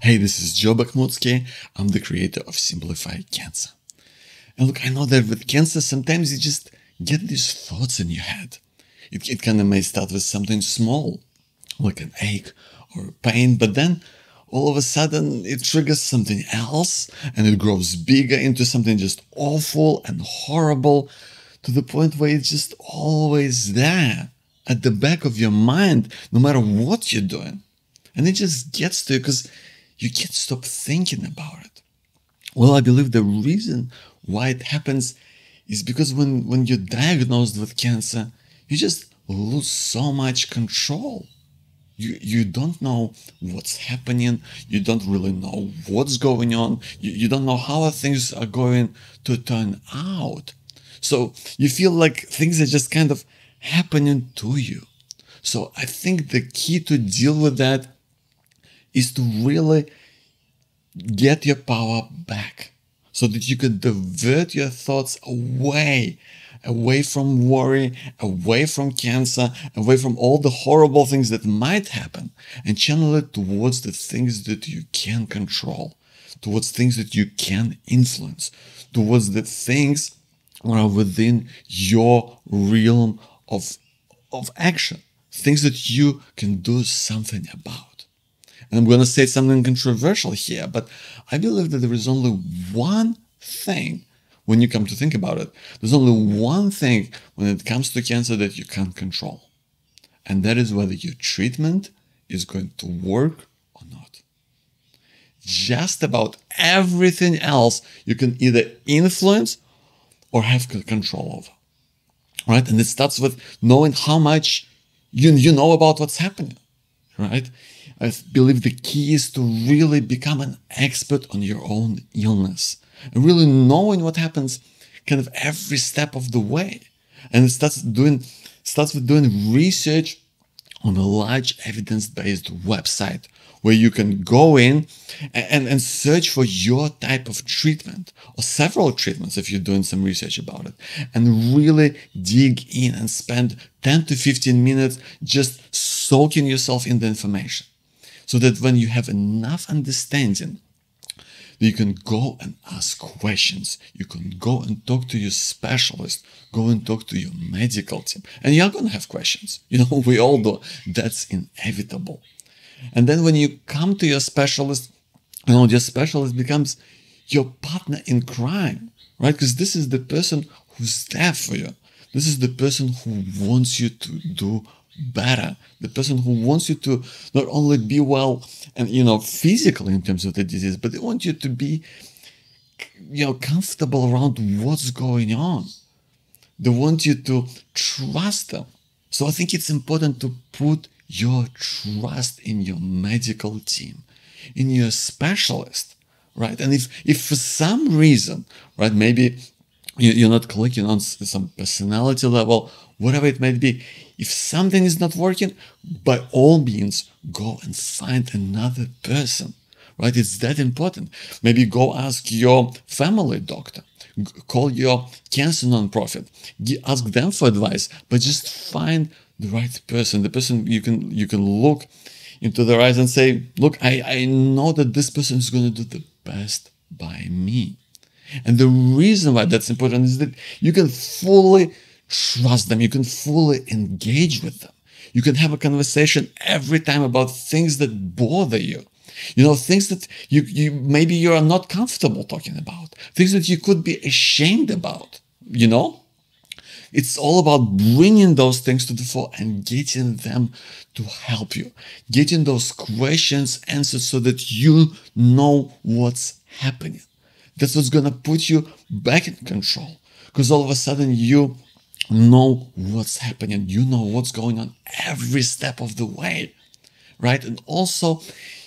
Hey, this is Joe Bakhmutsky. I'm the creator of Simplify Cancer. And look, I know that with cancer, sometimes you just get these thoughts in your head. It kind of may start with something small, like an ache or pain, but then all of a sudden it triggers something else and it grows bigger into something just awful and horrible to the point where it's just always there at the back of your mind, no matter what you're doing. And it just gets to you because you can't stop thinking about it. Well, I believe the reason why it happens is because when you're diagnosed with cancer, you just lose so much control. You don't know what's happening. You don't really know what's going on. You don't know how things are going to turn out. So you feel like things are just kind of happening to you. So I think the key to deal with that is to really get your power back so that you can divert your thoughts away from worry, away from cancer, away from all the horrible things that might happen, and channel it towards the things that you can control, towards things that you can influence, towards the things that are within your realm of action, things that you can do something about. And I'm going to say something controversial here, but I believe that there is only one thing, when you come to think about it, there's only one thing when it comes to cancer that you can't control. And that is whether your treatment is going to work or not. Just about everything else you can either influence or have control over. Right? And it starts with knowing how much you know about what's happening. Right? I believe the key is to really become an expert on your own illness and really knowing what happens kind of every step of the way. And it starts with doing research on a large evidence-based website where you can go in and search for your type of treatment or several treatments if you're doing some research about it, and really dig in and spend 10 to 15 minutes just soaking yourself in the information so that when you have enough understanding, you can go and ask questions. You can go and talk to your specialist, go and talk to your medical team. And you're going to have questions. We all do. That's inevitable. And then when you come to your specialist, your specialist becomes your partner in crime, right? Because this is the person who's there for you. This is the person who wants you to do better, the person who wants you to not only be well and physically in terms of the disease, but they want you to be comfortable around what's going on. They want you to trust them. So I think it's important to put your trust in your medical team, in your specialist, right? And if for some reason, right, maybe you're not clicking on some personality level, whatever it might be, if something is not working, by all means, go and find another person, right? It's that important. Maybe go ask your family doctor, call your cancer nonprofit, ask them for advice, but just find the right person, the person you can look into their eyes and say, look, I know that this person is going to do the best by me. And the reason why that's important is that you can fully trust them. You can fully engage with them. You can have a conversation every time about things that bother you. Things that you maybe you are not comfortable talking about. Things that you could be ashamed about. It's all about bringing those things to the fore and getting them to help you. Getting those questions answered so that you know what's happening. That's what's going to put you back in control. Because all of a sudden you know what's happening. You know what's going on every step of the way, right? And also,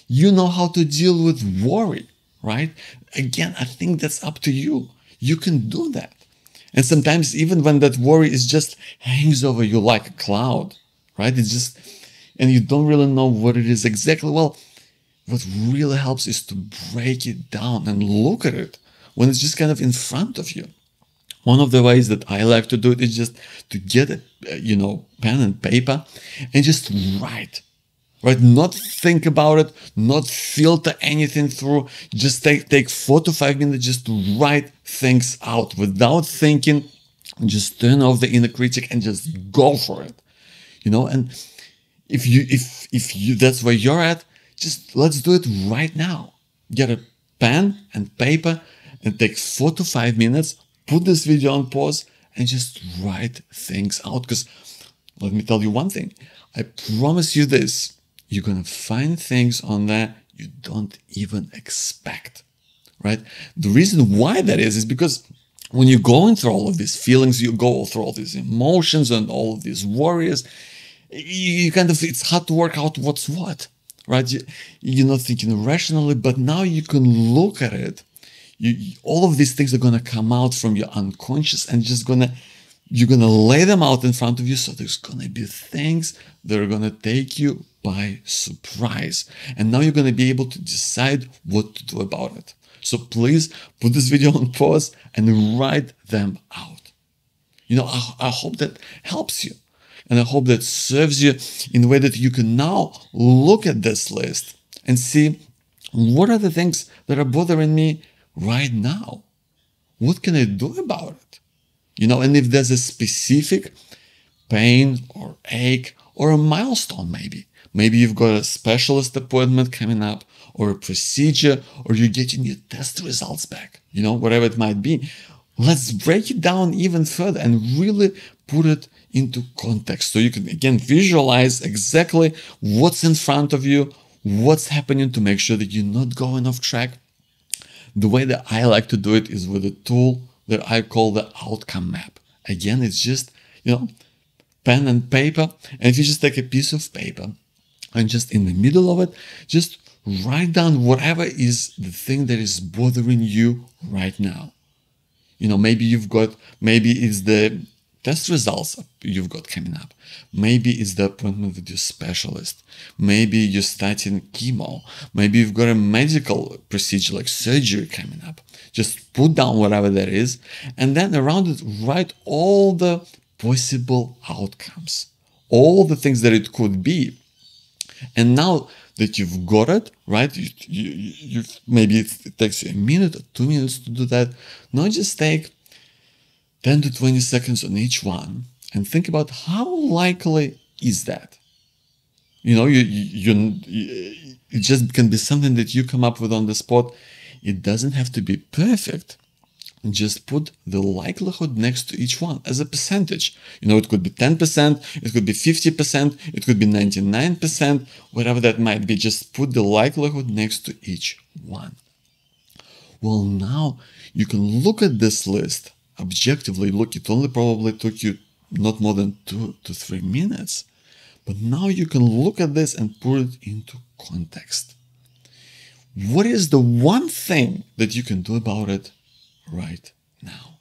you know how to deal with worry, right? Again, I think that's up to you. You can do that. And sometimes even when that worry is just hangs over you like a cloud, right? It's just, and you don't really know what it is exactly. Well, what really helps is to break it down and look at it when it's just kind of in front of you. One of the ways that I like to do it is just to get a pen and paper and just write. right? Not think about it, not filter anything through. Just take 4 to 5 minutes just to write things out without thinking. Just turn off the inner critic and just go for it. And if you that's where you're at, just let's do it right now. Get a pen and paper and take 4 to 5 minutes, put this video on pause and just write things out. Because let me tell you one thing, I promise you this, you're gonna find things on there you don't even expect, right? The reason why that is because when you're going through all of these feelings, you go through all these emotions and all of these worries, you kind of, it's hard to work out what's what, right? You're not thinking rationally, but now you can look at it. All of these things are going to come out from your unconscious and you're going to lay them out in front of you. So there's going to be things that are going to take you by surprise. And now you're going to be able to decide what to do about it. So please put this video on pause and write them out. I hope that helps you. And I hope that serves you in a way that you can now look at this list and see what are the things that are bothering me right now. What can I do about it? And if there's a specific pain or ache or a milestone, maybe you've got a specialist appointment coming up or a procedure, or you're getting your test results back, whatever it might be. Let's break it down even further and really put it into context. So you can, again, visualize exactly what's in front of you, what's happening, to make sure that you're not going off track. The way that I like to do it is with a tool that I call the outcome map. Again, it's just, pen and paper. And if you just take a piece of paper and just in the middle of it, just write down whatever is the thing that is bothering you right now. Maybe it's the test results you've got coming up. Maybe it's the appointment with your specialist. Maybe you're starting chemo. Maybe you've got a medical procedure like surgery coming up. Just put down whatever that is. And then around it, write all the possible outcomes, all the things that it could be. And now that you've got it, right? You maybe it takes you a minute or 2 minutes to do that. Now just take 10 to 20 seconds on each one and think about how likely is that. It just can be something that you come up with on the spot. It doesn't have to be perfect. Just put the likelihood next to each one as a percentage. It could be 10%, it could be 50%, it could be 99%, whatever that might be. Just put the likelihood next to each one. Well, now you can look at this list objectively. Look, it only probably took you not more than 2 to 3 minutes. But now you can look at this and put it into context. What is the one thing that you can do about it right now?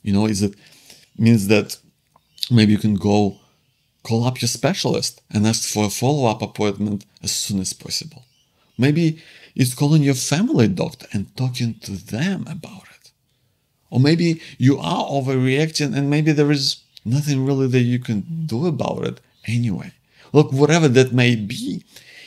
Is it means that maybe you can go call up your specialist and ask for a follow-up appointment as soon as possible. Maybe it's calling your family doctor and talking to them about it. Or maybe you are overreacting and maybe there is nothing really that you can do about it anyway. Look, whatever that may be,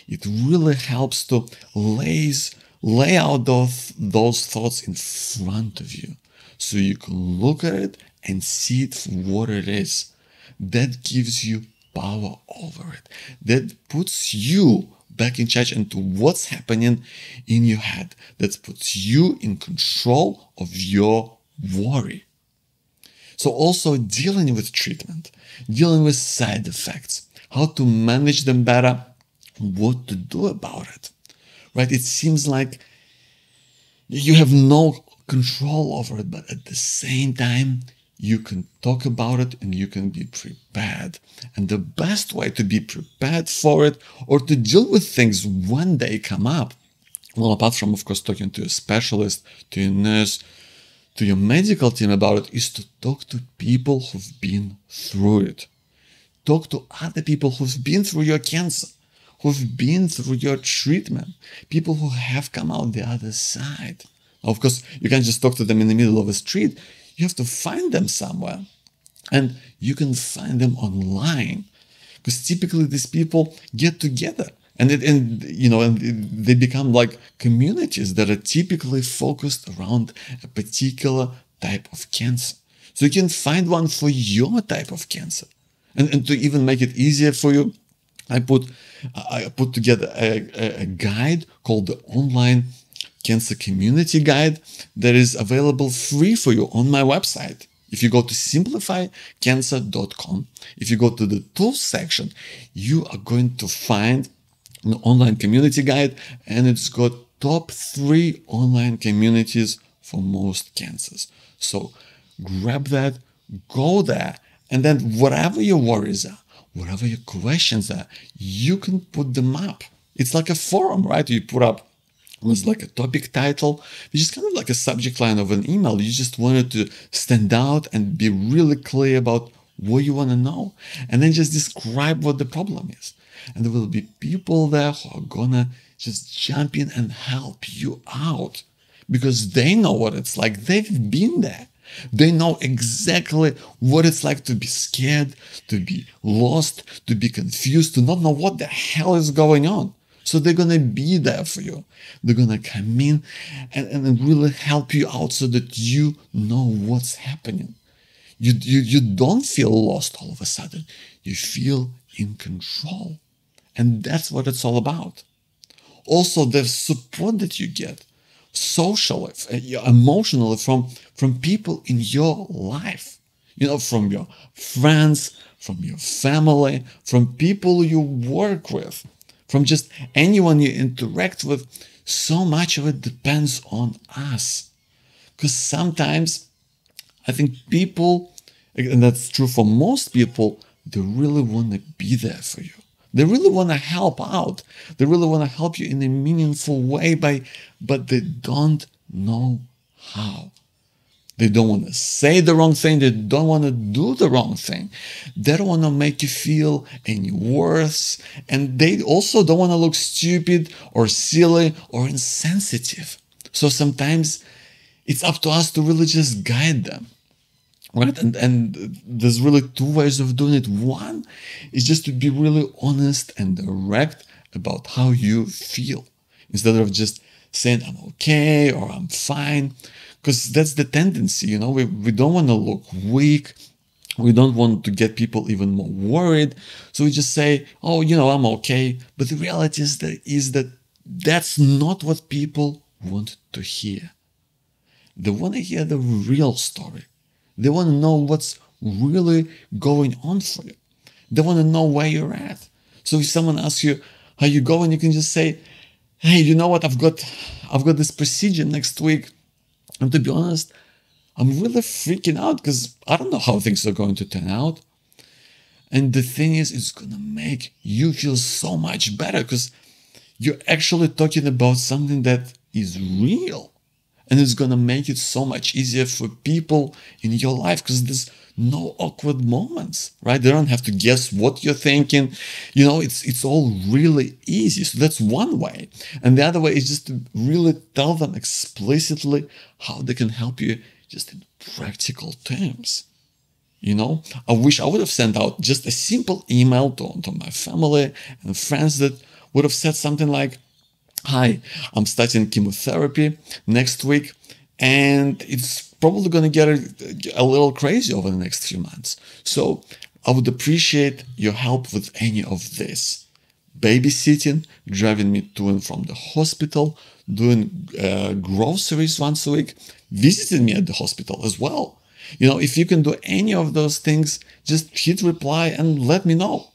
it really helps to lay out those thoughts in front of you so you can look at it and see it for what it is. That gives you power over it. That puts you back in charge into what's happening in your head. That puts you in control of your worry. So also dealing with treatment, dealing with side effects, how to manage them better, what to do about it, right? It seems like you have no control over it, but at the same time, you can talk about it and you can be prepared. And the best way to be prepared for it or to deal with things when they come up, well, apart from, of course, talking to a specialist, to a nurse, to your medical team about it, is to talk to people who've been through it. Talk to other people who've been through your cancer, who've been through your treatment, people who have come out the other side. Of course, you can't just talk to them in the middle of a street. You have to find them somewhere. And you can find them online. because typically these people get together and they become like communities that are typically focused around a particular type of cancer. So you can find one for your type of cancer. And to even make it easier for you, I put together a guide called the Online Cancer Community Guide that is available free for you on my website. If you go to simplifycancer.com, if you go to the tools section, you are going to find an online community guide, and it's got top 3 online communities for most cancers. So grab that, go there, and then whatever your worries are, whatever your questions are, you can put them up. It's like a forum, right? You put up was like a topic title, which is kind of like a subject line of an email. You just wanted to stand out and be really clear about what you want to know, and then just describe what the problem is. And there will be people there who are gonna just jump in and help you out because they know what it's like. They've been there. They know exactly what it's like to be scared, to be lost, to be confused, to not know what the hell is going on. So they're going to be there for you. They're going to come in and really help you out so that you know what's happening. You don't feel lost all of a sudden. You feel in control. And that's what it's all about. Also, the support that you get socially, emotionally from people in your life, from your friends, from your family, from people you work with, from just anyone you interact with. So much of it depends on us. Because sometimes I think people, and that's true for most people, they really want to be there for you. They really want to help out. They really want to help you in a meaningful way, but they don't know how. They don't want to say the wrong thing. They don't want to do the wrong thing. They don't want to make you feel any worse. And they also don't want to look stupid or silly or insensitive. So sometimes it's up to us to really just guide them. Right? And there's really 2 ways of doing it. One is just to be really honest and direct about how you feel, instead of just saying I'm okay or I'm fine, because that's the tendency. We don't want to look weak. We don't want to get people even more worried. So we just say, oh, I'm okay. But the reality is that that's not what people want to hear. They want to hear the real story. They want to know what's really going on for you. They want to know where you're at. So if someone asks you how you going, you can just say, hey, you know what? I've got this procedure next week. And to be honest, I'm really freaking out because I don't know how things are going to turn out. And the thing is, it's going to make you feel so much better because you're actually talking about something that is real. And it's going to make it so much easier for people in your life because there's no awkward moments, right? They don't have to guess what you're thinking. It's all really easy. So that's one way. And the other way is just to really tell them explicitly how they can help you just in practical terms. I wish I would have sent out just a simple email to my family and friends that would have said something like, hi, I'm starting chemotherapy next week, and it's probably going to get a little crazy over the next few months. So I would appreciate your help with any of this. Babysitting, driving me to and from the hospital, doing groceries once a week, visiting me at the hospital as well. If you can do any of those things, just hit reply and let me know.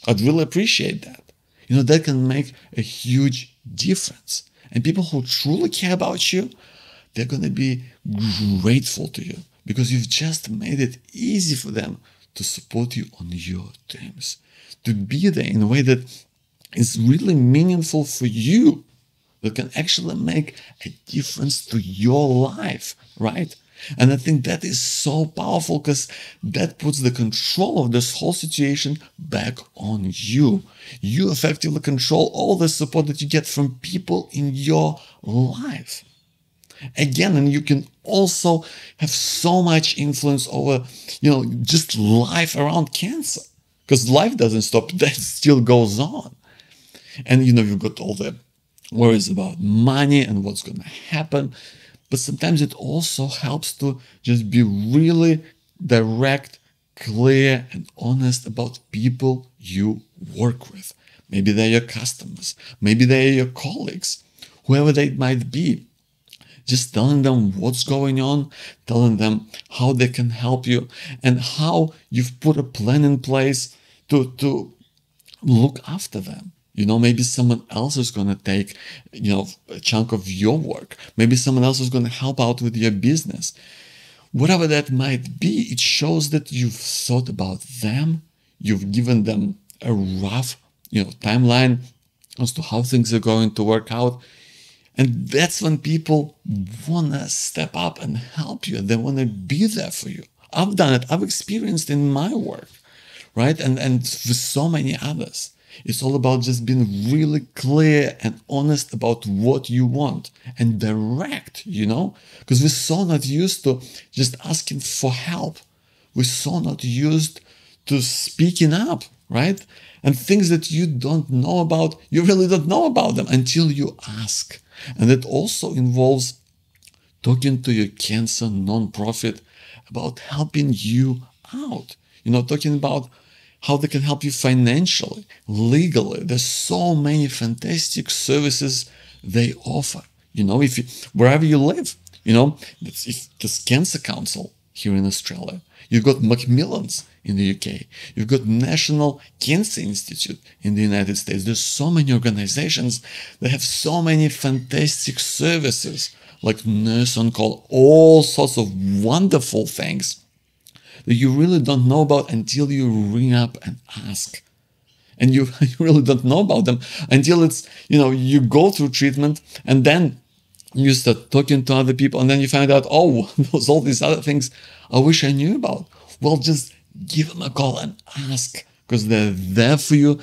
I'd really appreciate that. That can make a huge difference. And people who truly care about you, they're going to be grateful to you because you've just made it easy for them to support you on your terms, to be there in a way that is really meaningful for you, that can actually make a difference to your life, right? And I think that is so powerful because that puts the control of this whole situation back on you. You effectively control all the support that you get from people in your life. Again, and you can also have so much influence over, just life around cancer. because life doesn't stop. That still goes on. And, you've got all the worries about money and what's going to happen. But sometimes it also helps to just be really direct, clear, and honest about people you work with. Maybe they're your customers. Maybe they're your colleagues, whoever they might be. Just telling them what's going on, telling them how they can help you, and how you've put a plan in place to look after them. Maybe someone else is going to take, a chunk of your work. Maybe someone else is going to help out with your business. Whatever that might be, it shows that you've thought about them. You've given them a rough, timeline as to how things are going to work out. And that's when people want to step up and help you. They want to be there for you. I've done it. I've experienced in my work, right? And with so many others. It's all about just being really clear and honest about what you want and direct, because we're so not used to just asking for help. We're so not used to speaking up, right? And things that you don't know about, you really don't know about them until you ask. And it also involves talking to your cancer nonprofit about helping you out, talking about how they can help you financially, legally. There's so many fantastic services they offer. Wherever you live, if there's Cancer Council here in Australia, you've got Macmillan's in the UK, you've got National Cancer Institute in the United States. There's so many organizations that have so many fantastic services, like Nurse on Call, all sorts of wonderful things that you really don't know about until you ring up and ask. And you really don't know about them until it's, you go through treatment and then you start talking to other people and then you find out, oh, there's all these other things I wish I knew about. Well, just give them a call and ask, because they're there for you.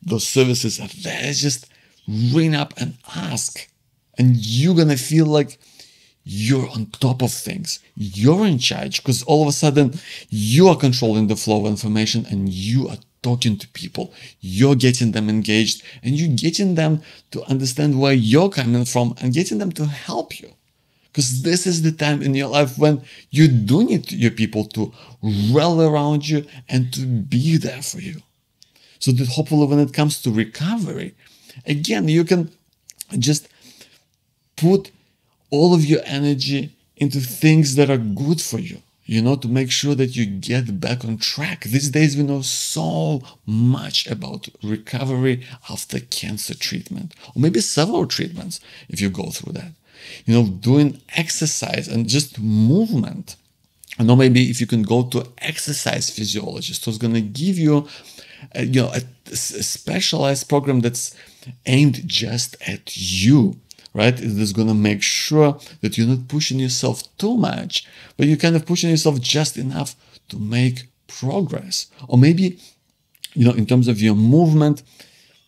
Those services are there. Just ring up and ask. And you're going to feel like you're on top of things. You're in charge, because all of a sudden you are controlling the flow of information and you are talking to people. You're getting them engaged and you're getting them to understand where you're coming from and getting them to help you. Because this is the time in your life when you do need your people to rally around you and to be there for you. So that hopefully when it comes to recovery, again, you can just put all of your energy into things that are good for you, to make sure that you get back on track. These days, we know so much about recovery after cancer treatment, or maybe several treatments if you go through that. Doing exercise and just movement. Maybe if you can go to exercise physiologist who's going to give you, a specialized program that's aimed just at you. Right? It is going to make sure that you're not pushing yourself too much, but you're kind of pushing yourself just enough to make progress. Or maybe, in terms of your movement,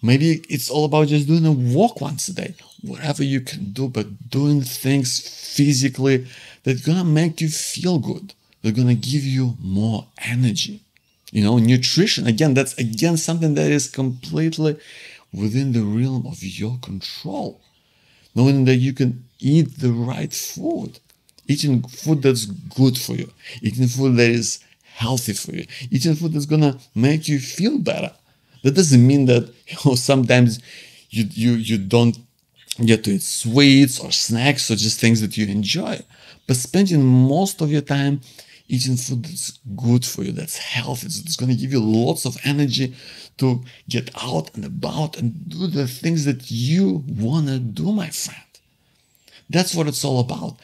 maybe it's all about just doing a walk once a day, whatever you can do, but doing things physically that are going to make you feel good. They're going to give you more energy. Nutrition, again, that's something that is completely within the realm of your control. Knowing that you can eat the right food, eating food that's good for you, eating food that is healthy for you, eating food that's gonna make you feel better. That doesn't mean that sometimes you don't get to eat sweets or snacks or just things that you enjoy, but spending most of your time eating food that's good for you, that's healthy, it's going to give you lots of energy to get out and about and do the things that you want to do, my friend. That's what it's all about.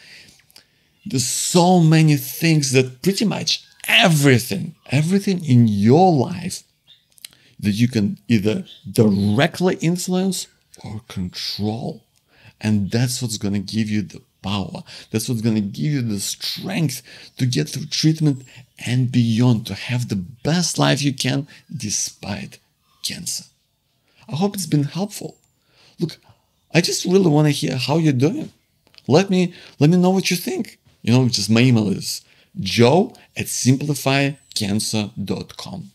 There's so many things that pretty much everything in your life that you can either directly influence or control. And that's what's going to give you the power. That's what's going to give you the strength to get through treatment and beyond, to have the best life you can despite cancer. I hope it's been helpful. Look, I just really want to hear how you're doing. Let me know what you think. Just my email is joe@simplifycancer.com.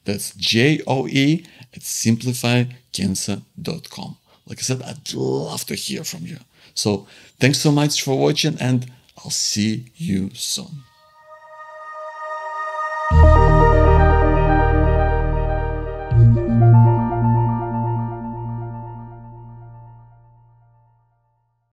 That's JOE at simplifycancer.com. Like I said, I'd love to hear from you. So thanks so much for watching, and I'll see you soon.